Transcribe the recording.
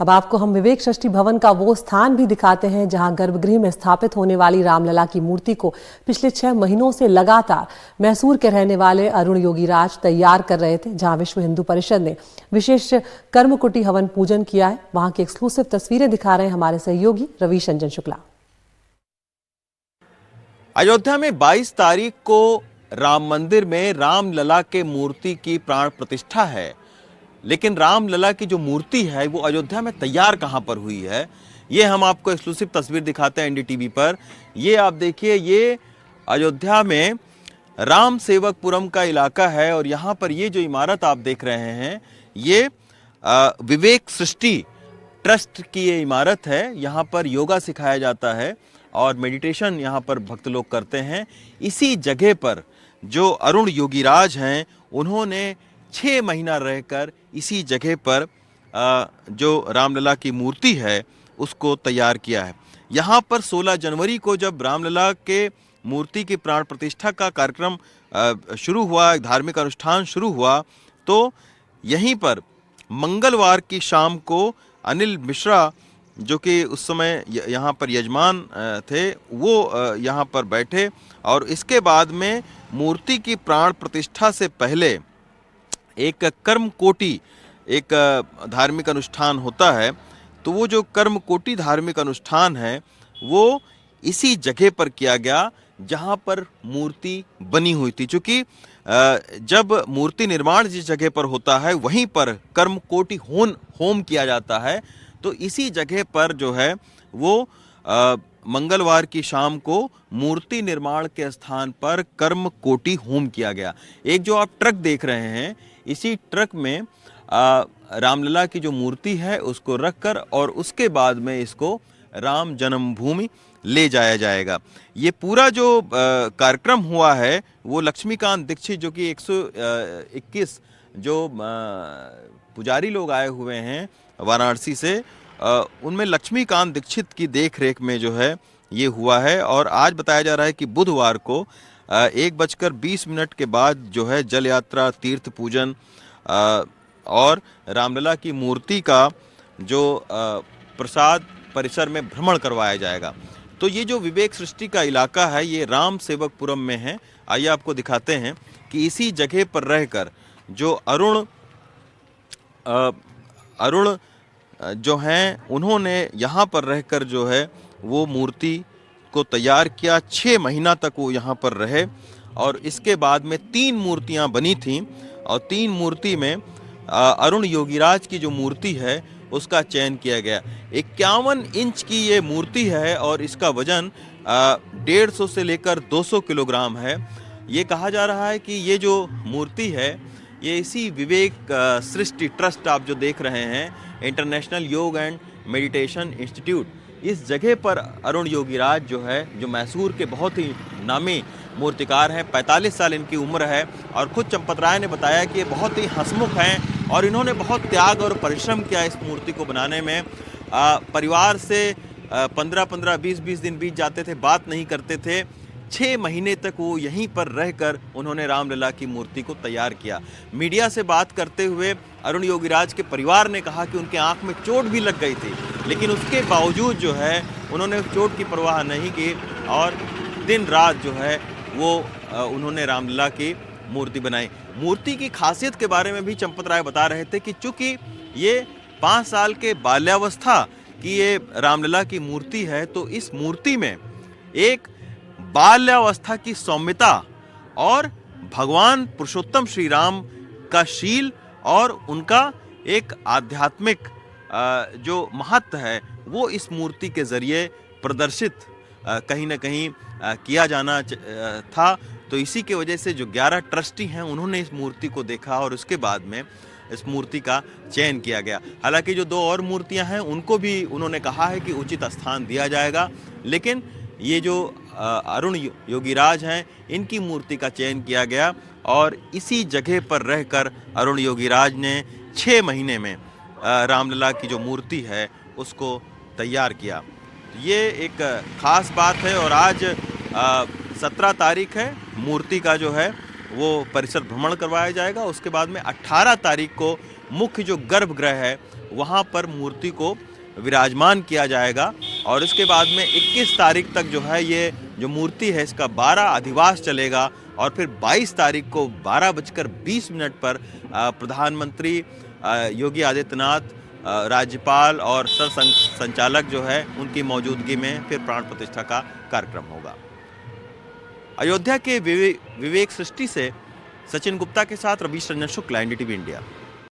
अब आपको हम विवेक षष्ठी भवन का वो स्थान भी दिखाते हैं जहां गर्भगृह में स्थापित होने वाली रामलला की मूर्ति को पिछले 6 महीनों से लगातार मैसूर के रहने वाले अरुण योगीराज तैयार कर रहे थे। जहां विश्व हिंदू परिषद ने विशेष कर्मकुटी हवन पूजन किया है, वहां की एक्सक्लूसिव तस्वीरें दिखा रहे हैं हमारे सहयोगी रवीश रंजन शुक्ला। अयोध्या में 22 तारीख को राम मंदिर में रामलला के मूर्ति की प्राण प्रतिष्ठा है, लेकिन रामलला की जो मूर्ति है वो अयोध्या में तैयार कहां पर हुई है, ये हम आपको एक्सक्लूसिव तस्वीर दिखाते हैं एनडीटीवी पर। ये आप देखिए, ये अयोध्या में राम सेवकपुरम का इलाका है और यहाँ पर ये जो इमारत आप देख रहे हैं ये विवेक सृष्टि ट्रस्ट की ये इमारत है। यहाँ पर योगा सिखाया जाता है और मेडिटेशन यहाँ पर भक्त लोग करते हैं। इसी जगह पर जो अरुण योगीराज हैं उन्होंने 6 महीना रहकर इसी जगह पर जो रामलला की मूर्ति है उसको तैयार किया है। यहाँ पर 16 जनवरी को जब रामलला के मूर्ति की प्राण प्रतिष्ठा का कार्यक्रम शुरू हुआ, एक धार्मिक अनुष्ठान शुरू हुआ, तो यहीं पर मंगलवार की शाम को अनिल मिश्रा जो कि उस समय यहाँ पर यजमान थे, वो यहाँ पर बैठे और इसके बाद में मूर्ति की प्राण प्रतिष्ठा से पहले एक कर्मकोटि एक धार्मिक अनुष्ठान होता है। तो वो जो कर्मकोटि धार्मिक अनुष्ठान है वो इसी जगह पर किया गया जहाँ पर मूर्ति बनी हुई थी। चूँकि जब मूर्ति निर्माण जिस जगह पर होता है वहीं पर कर्मकोटि होम किया जाता है, तो इसी जगह पर जो है वो मंगलवार की शाम को मूर्ति निर्माण के स्थान पर कर्मकोटि होम किया गया। एक जो आप ट्रक देख रहे हैं, इसी ट्रक में रामलला की जो मूर्ति है उसको रखकर और उसके बाद में इसको राम जन्मभूमि ले जाया जाएगा। ये पूरा जो कार्यक्रम हुआ है वो लक्ष्मीकांत दीक्षित जो कि 121 जो पुजारी लोग आए हुए हैं वाराणसी से, उनमें लक्ष्मीकांत दीक्षित की देख रेख में जो है ये हुआ है। और आज बताया जा रहा है कि बुधवार को 1:20 के बाद जो है जल यात्रा, तीर्थ पूजन और रामलला की मूर्ति का जो प्रसाद परिसर में भ्रमण करवाया जाएगा। तो ये जो विवेक सृष्टि का इलाका है ये राम सेवकपुरम में है। आइए आपको दिखाते हैं कि इसी जगह पर रहकर जो अरुण जो हैं उन्होंने यहाँ पर रहकर जो है वो मूर्ति को तैयार किया। 6 महीना तक वो यहाँ पर रहे और इसके बाद में 3 मूर्तियाँ बनी थीं और 3 मूर्ति में अरुण योगीराज की जो मूर्ति है उसका चयन किया गया। 51 इंच की ये मूर्ति है और इसका वजन 150 से लेकर 200 किलोग्राम है। ये कहा जा रहा है कि ये जो मूर्ति है ये इसी विवेक सृष्टि ट्रस्ट आप जो देख रहे हैं, इंटरनेशनल योग एंड मेडिटेशन इंस्टीट्यूट, इस जगह पर अरुण योगीराज जो है, जो मैसूर के बहुत ही नामी मूर्तिकार हैं, 45 साल इनकी उम्र है और खुद चंपत राय ने बताया कि ये बहुत ही हंसमुख हैं और इन्होंने बहुत त्याग और परिश्रम किया इस मूर्ति को बनाने में। परिवार से 15-15, 20-20 दिन बीत जाते थे, बात नहीं करते थे। 6 महीने तक वो यहीं पर रहकर उन्होंने रामलला की मूर्ति को तैयार किया। मीडिया से बात करते हुए अरुण योगीराज के परिवार ने कहा कि उनके आंख में चोट भी लग गई थी, लेकिन उसके बावजूद जो है उन्होंने चोट की परवाह नहीं की और दिन रात जो है वो उन्होंने रामलला की मूर्ति बनाई। मूर्ति की खासियत के बारे में भी चंपत राय बता रहे थे कि चूँकि ये 5 साल के बाल्यावस्था की ये रामलला की मूर्ति है, तो इस मूर्ति में एक बाल्यावस्था की सौम्यता और भगवान पुरुषोत्तम श्री राम का शील और उनका एक आध्यात्मिक जो महत्व है वो इस मूर्ति के जरिए प्रदर्शित कहीं ना कहीं किया जाना था। तो इसी के वजह से जो 11 ट्रस्टी हैं उन्होंने इस मूर्ति को देखा और उसके बाद में इस मूर्ति का चयन किया गया। हालांकि जो 2 और मूर्तियां हैं उनको भी उन्होंने कहा है कि उचित स्थान दिया जाएगा, लेकिन ये जो अरुण योगीराज हैं इनकी मूर्ति का चयन किया गया और इसी जगह पर रहकर अरुण योगीराज ने 6 महीने में रामलला की जो मूर्ति है उसको तैयार किया। ये एक खास बात है और आज 17 तारीख है, मूर्ति का जो है वो परिसर भ्रमण करवाया जाएगा। उसके बाद में 18 तारीख को मुख्य जो गर्भगृह है वहाँ पर मूर्ति को विराजमान किया जाएगा और इसके बाद में 21 तारीख तक जो है ये जो मूर्ति है इसका 12 अधिवास चलेगा और फिर 22 तारीख को 12:20 पर प्रधानमंत्री योगी आदित्यनाथ, राज्यपाल और संचालक जो है उनकी मौजूदगी में फिर प्राण प्रतिष्ठा का कार्यक्रम होगा। अयोध्या के विवेक सृष्टि से सचिन गुप्ता के साथ रवीश रंजन शुक्ला, एनडीटीवी इंडिया।